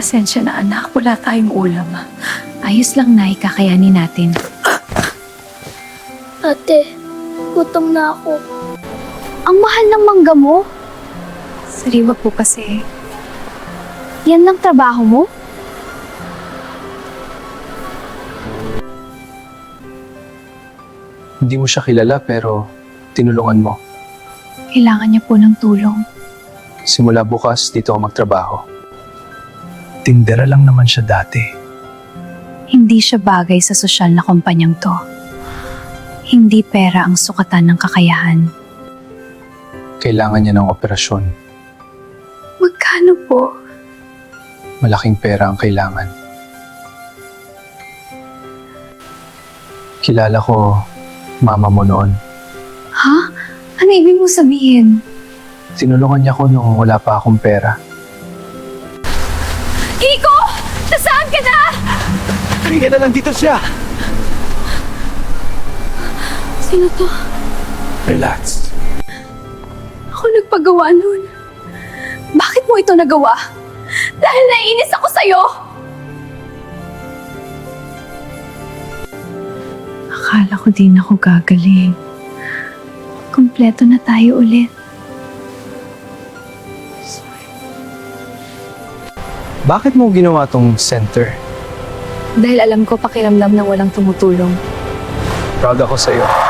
Pasensya na anak, wala tayong ulam. Ayos lang, Nay. Kakayanin natin. Ate, gutom na ako. Ang mahal ng mangga mo. Sariwa po kasi. Yan lang trabaho mo? Hindi mo siya kilala pero tinulungan mo. Kailangan niya po ng tulong. Simula bukas, dito ako magtrabaho. Tindera lang naman siya dati. Hindi siya bagay sa sosyal na kumpanyang to. Hindi pera ang sukatan ng kakayahan. Kailangan niya ng operasyon. Magkano po? Malaking pera ang kailangan. Kilala ko mama mo noon. Ha? Ano ibig mo sabihin? Tinulungan niya ko nung wala pa akong pera. Kiko! Nasaan ka na? Halika na lang dito siya! Sino to? Relax. Ako nagpagawa nun. Bakit mo ito nagawa? Dahil naiinis ako sa'yo! Akala ko din ako gagaling. Kompleto na tayo ulit. Bakit mo ginawa tong center? Dahil alam ko pakiramdam na walang tumutulong. Proud ako sa'yo.